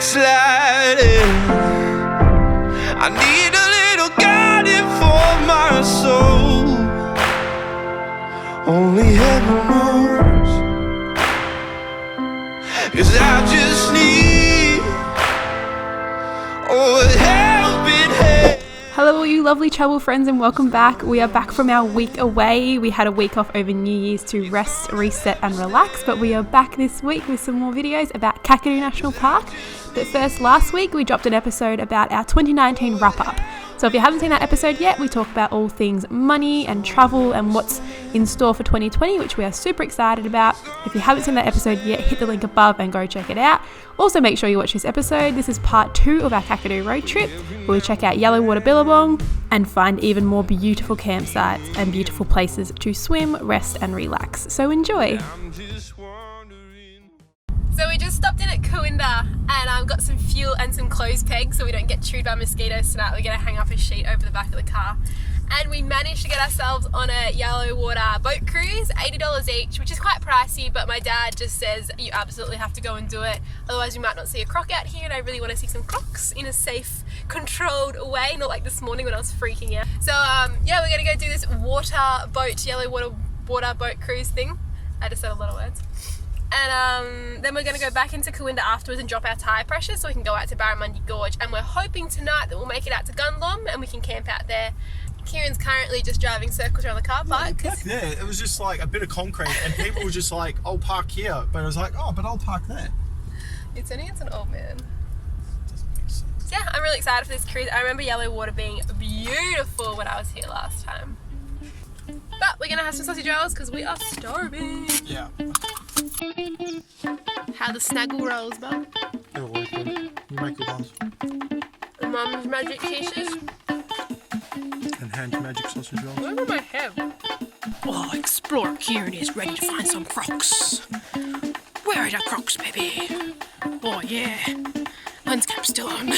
backsliding. I need a little guiding for my soul. Only heaven knows, 'cause I just need a helping hand. Hello all you lovely travel friends and welcome back. We are back from our week away. We had a week off over New Year's to rest, reset and relax, but we are back this week with some more videos about Kakadu National Park. But first, last week we dropped an episode about our 2019 wrap-up. So if you haven't seen that episode yet, we talk about all things money and travel and what's in store for 2020, which we are super excited about. If you haven't seen that episode yet, hit the link above and go check it out. Also make sure you watch this episode. This is part 2 of our Kakadu road trip, where we check out Yellow Water Billabong and find even more beautiful campsites and beautiful places to swim, rest and relax. So enjoy. So we just stopped in at Cooinda and got some fuel and some clothes pegs so we don't get chewed by mosquitoes tonight. We're going to hang up a sheet over the back of the car. And we managed to get ourselves on a Yellow Water boat cruise, $80 each, which is quite pricey, but my dad just says you absolutely have to go and do it. Otherwise you might not see a croc out here, and I really want to see some crocs in a safe, controlled way, not like this morning when I was freaking out. So yeah, we're going to go do this Yellow Water boat cruise thing. I just said a lot of words. And then we're going to go back into Cooinda afterwards and drop our tyre pressure so we can go out to Barramundi Gorge, and we're hoping tonight that we'll make it out to Gunlom and we can camp out there. Kieran's currently just driving circles around the car park. Yeah, it was just like a bit of concrete and people were just like, I'll park here, but I was like, oh, but I'll park there. You're turning into an old man. Doesn't make sense. So yeah, I'm really excited for this cruise. I remember Yellow Water being beautiful when I was here last time. But we're going to have some sausage rolls because we are starving. Yeah. How the snaggle rolls, bub? They're always good. You make good ones. Mum's magic pieces. And hand magic sausage rolls. Where am I have? Oh, Explorer Kieran is ready to find some crocs. Where are the crocs, baby? Oh yeah, lens cap's still on.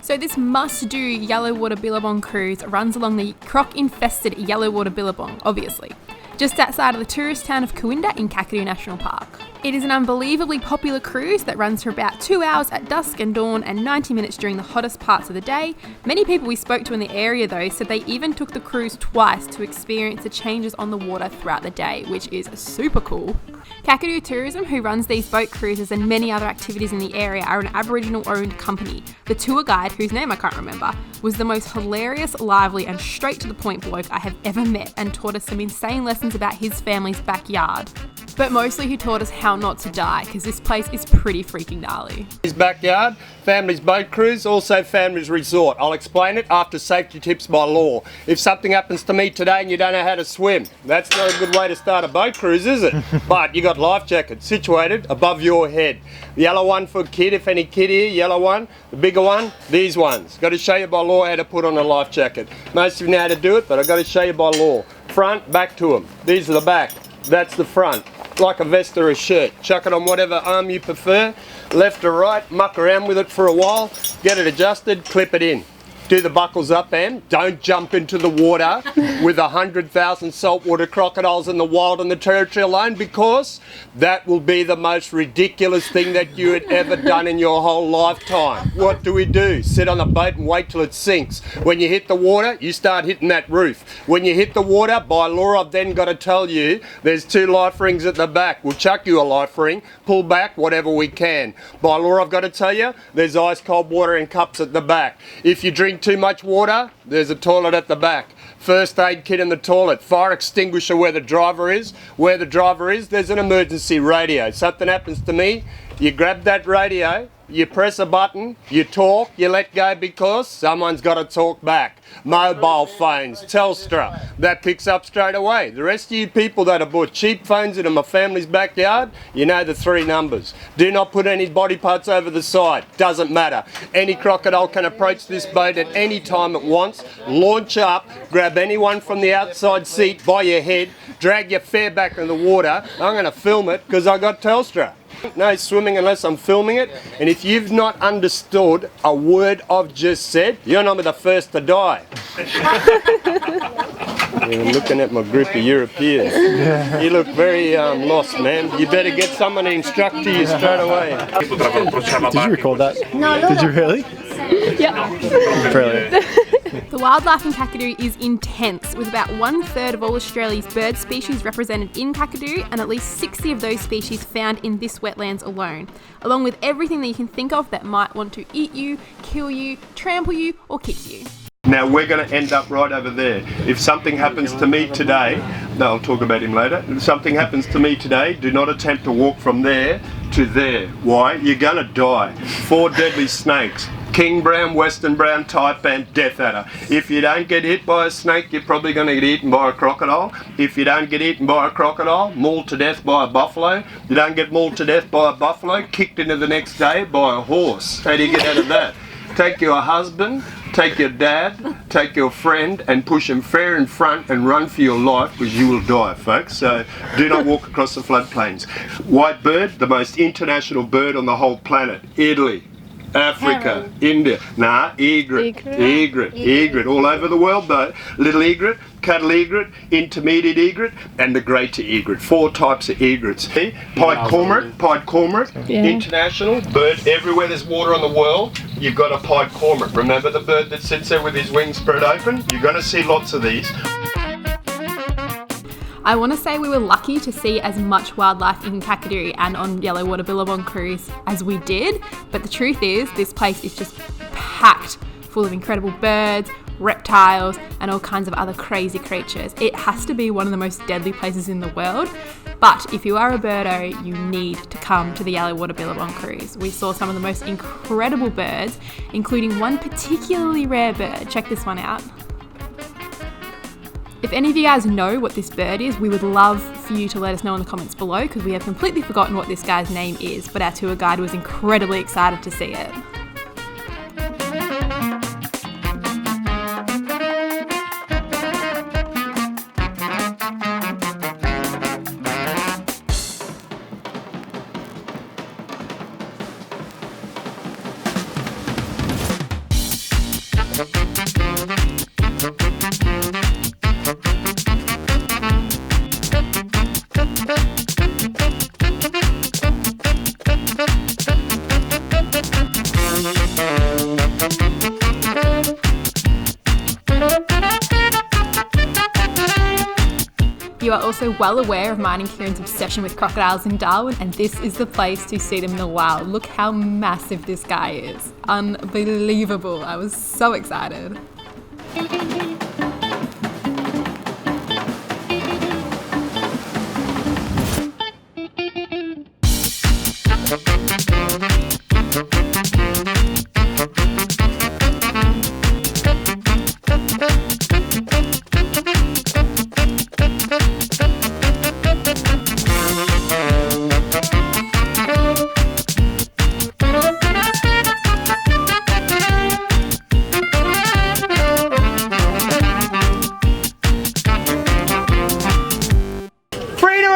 So this must-do Yellow Water Billabong cruise runs along the croc-infested Yellow Water Billabong, obviously, just outside of the tourist town of Cooinda in Kakadu National Park. It is an unbelievably popular cruise that runs for about 2 hours at dusk and dawn and 90 minutes during the hottest parts of the day. Many people we spoke to in the area though said they even took the cruise twice to experience the changes on the water throughout the day, which is super cool. Kakadu Tourism, who runs these boat cruises and many other activities in the area, are an Aboriginal owned company. The tour guide, whose name I can't remember, was the most hilarious, lively and straight to the point bloke I have ever met and taught us some insane lessons about his family's backyard. But mostly he taught us how not to die, because this place is pretty freaking gnarly. His backyard, family's boat cruise, also family's resort. I'll explain it after safety tips by law. If something happens to me today and you don't know how to swim, that's not a good way to start a boat cruise, is it? But you got life jackets situated above your head. The yellow one for kid, if any kid here, yellow one. The bigger one, these ones. Got to show you by law how to put on a life jacket. Most of you know how to do it, but I've got to show you by law. Front, back to them. These are the back. That's the front. Like a vest or a shirt. Chuck it on whatever arm you prefer, left or right, muck around with it for a while, get it adjusted, clip it in. Do the buckles up, and don't jump into the water with 100,000 saltwater crocodiles in the wild and the territory alone, because that will be the most ridiculous thing that you had ever done in your whole lifetime. What do? Sit on a boat and wait till it sinks. When you hit the water, you start hitting that roof. When you hit the water, by law I've then got to tell you, there's 2 life rings at the back. We'll chuck you a life ring, pull back whatever we can. By law I've got to tell you, there's ice cold water in cups at the back. If you drink too much water, there's a toilet at the back. First aid kit in the toilet. Fire extinguisher where the driver is. Where the driver is, there's an emergency radio. Something happens to me, you grab that radio, you press a button, you talk, you let go, because someone's got to talk back. Mobile phones, Telstra, that picks up straight away. The rest of you people that have bought cheap phones into my family's backyard, you know the 3 numbers. Do not put any body parts over the side, doesn't matter. Any crocodile can approach this boat at any time it wants, launch up, grab anyone from the outside seat by your head, drag your fare back in the water. I'm going to film it because I got Telstra. No swimming unless I'm filming it, and if you've not understood a word I've just said, you're not the first to die. I'm looking at my group of Europeans. You look very lost, man. You better get someone to instruct you straight away. Did you record that? No. Did you really? Yeah. Brilliant. The wildlife in Kakadu is intense, with about 1/3 of all Australia's bird species represented in Kakadu and at least 60 of those species found in this wetlands alone, along with everything that you can think of that might want to eat you, kill you, trample you or kick you. Now we're going to end up right over there. If something happens to me today, no, I'll talk about him later. If something happens to me today, do not attempt to walk from there to there. Why? You're going to die. 4 deadly snakes. King brown, western brown, taipan, death adder. If you don't get hit by a snake, you're probably going to get eaten by a crocodile. If you don't get eaten by a crocodile, mauled to death by a buffalo. You don't get mauled to death by a buffalo, kicked into the next day by a horse. How do you get out of that? Take your husband, take your dad, take your friend and push him fair in front and run for your life, because you will die, folks. So do not walk across the floodplains. White bird, the most international bird on the whole planet. Italy, Africa, India. Nah, egret. All over the world though. Little egret, cattle egret, intermediate egret, and the greater egret. 4 types of egrets. See? Pied cormorant, international bird. Everywhere there's water on the world, you've got a pied cormorant. Remember the bird that sits there with his wings spread open? You're going to see lots of these. I want to say we were lucky to see as much wildlife in Kakadu and on Yellow Water Billabong Cruise as we did, but the truth is this place is just packed full of incredible birds, reptiles and all kinds of other crazy creatures. It has to be one of the most deadly places in the world, but if you are a birdo, you need to come to the Yellow Water Billabong Cruise. We saw some of the most incredible birds, including one particularly rare bird. Check this one out. If any of you guys know what this bird is, we would love for you to let us know in the comments below, because we have completely forgotten what this guy's name is, but our tour guide was incredibly excited to see it. You are also well aware of mine and Kieran's obsession with crocodiles in Darwin, and this is the place to see them in the wild. Look how massive this guy is. Unbelievable. I was so excited.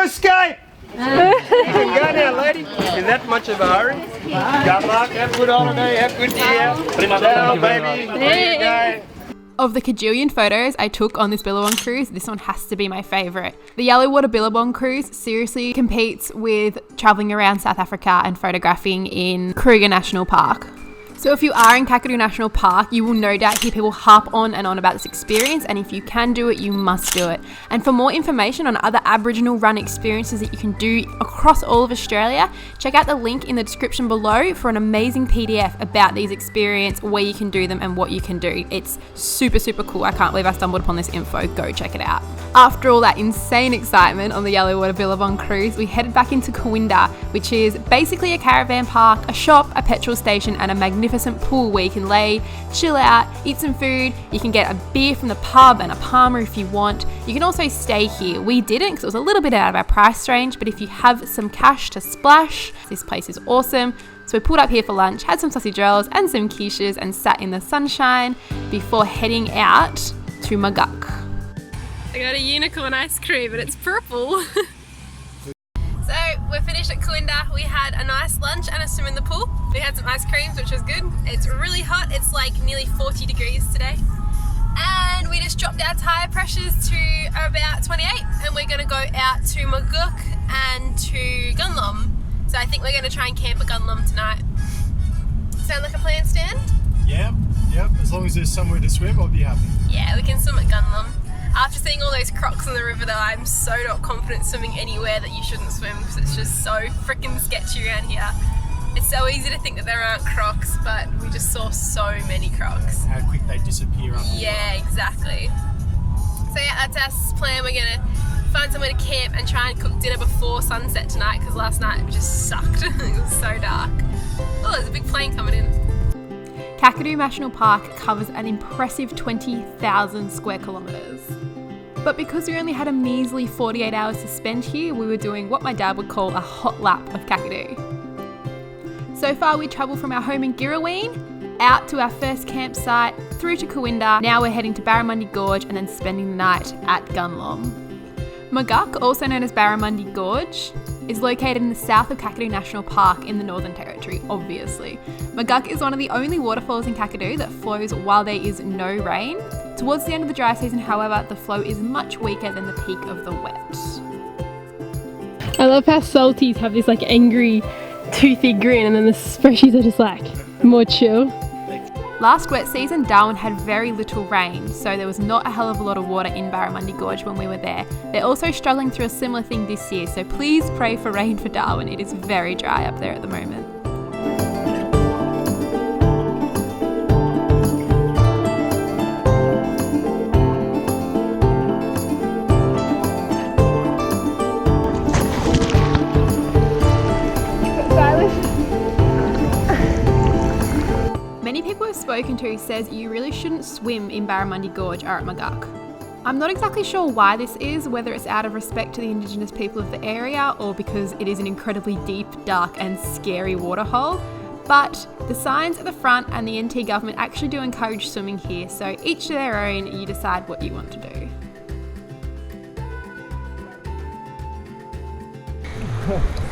Escape! You can go now, lady. In that much of a hurry. Good luck, have a good holiday, have a good year. Ciao, baby. There you go. Of the cajillion photos I took on this Billabong cruise, this one has to be my favourite. The Yellow Water Billabong cruise seriously competes with travelling around South Africa and photographing in Kierran National Park. So if you are in Kakadu National Park, you will no doubt hear people harp on and on about this experience, and if you can do it, you must do it. And for more information on other Aboriginal run experiences that you can do across all of Australia, check out the link in the description below for an amazing PDF about these experiences, where you can do them and what you can do. It's super, super cool. I can't believe I stumbled upon this info. Go check it out. After all that insane excitement on the Yellow Water Billabong cruise, we headed back into Cooinda, which is basically a caravan park, a shop, a petrol station and a magnificent pool where you can lay, chill out, eat some food. You can get a beer from the pub and a palmer if you want. You can also stay here. We didn't because it was a little bit out of our price range, but if you have some cash to splash, this place is awesome. So we pulled up here for lunch, had some sausage rolls and some quiches and sat in the sunshine before heading out to Maguk. I got a unicorn ice cream, but it's purple. So we're finished at Cooinda. We had a nice lunch and a swim in the pool. We had some ice creams, which was good. It's really hot. It's like nearly 40 degrees today. And we just dropped our tyre pressures to about 28 and we're going to go out to Maguk and to Gunlom. So I think we're going to try and camp at Gunlom tonight. Sound like a plan, Stan? Yeah, yep. As long as there's somewhere to swim, I'll be happy. Yeah, we can swim at Gunlom. After seeing all those crocs in the river though, I'm so not confident swimming anywhere that you shouldn't swim because it's just so freaking sketchy around here. It's so easy to think that there aren't crocs, but we just saw so many crocs. How quick they disappear up. Yeah, exactly. So yeah, that's our plan. We're gonna find somewhere to camp and try and cook dinner before sunset tonight because last night it just sucked. It was so dark. Oh, there's a big plane coming in. Kakadu National Park covers an impressive 20,000 square kilometres. But because we only had a measly 48 hours to spend here, we were doing what my dad would call a hot lap of Kakadu. So far we travelled from our home in Girraween, out to our first campsite, through to Cooinda. Now we're heading to Barramundi Gorge and then spending the night at Gunlom. Maguk, also known as Barramundi Gorge, is located in the south of Kakadu National Park in the Northern Territory, obviously. Maguk is one of the only waterfalls in Kakadu that flows while there is no rain. Towards the end of the dry season, however, the flow is much weaker than the peak of the wet. I love how salties have this like angry, toothy grin and then the freshies are just like more chill. Last wet season, Darwin had very little rain, so there was not a hell of a lot of water in Barramundi Gorge when we were there. They're also struggling through a similar thing this year, so please pray for rain for Darwin. It is very dry up there at the moment. Many people I've spoken to says you really shouldn't swim in Barramundi Gorge or at Maguk. I'm not exactly sure why this is, whether it's out of respect to the Indigenous people of the area or because it is an incredibly deep, dark and scary waterhole, but the signs at the front and the NT government actually do encourage swimming here, so each to their own, you decide what you want to do.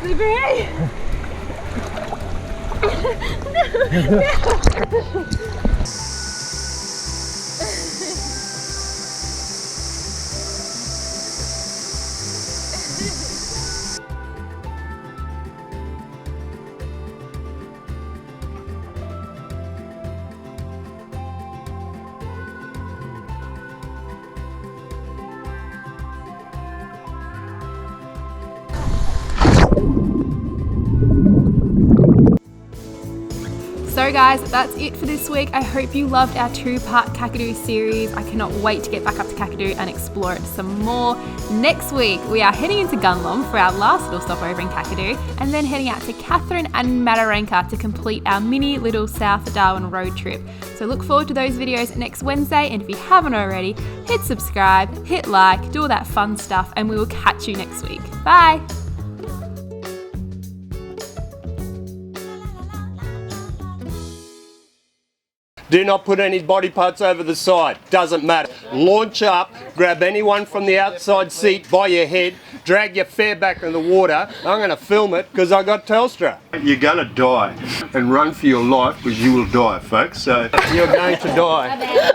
Slippery! So guys, that's it for this week. I hope you loved our 2-part Kakadu series. I cannot wait to get back up to Kakadu and explore it some more. Next week, we are heading into Gunlom for our last little stopover in Kakadu, and then heading out to Katherine and Mataranka to complete our mini little South Darwin road trip. So look forward to those videos next Wednesday, and if you haven't already, hit subscribe, hit like, do all that fun stuff, and we will catch you next week. Bye! Do not put any body parts over the side, doesn't matter. Launch up, grab anyone from the outside seat by your head, drag your fare back in the water. I'm going to film it because I got Telstra. You're going to die and run for your life because you will die, folks. So you're going to die.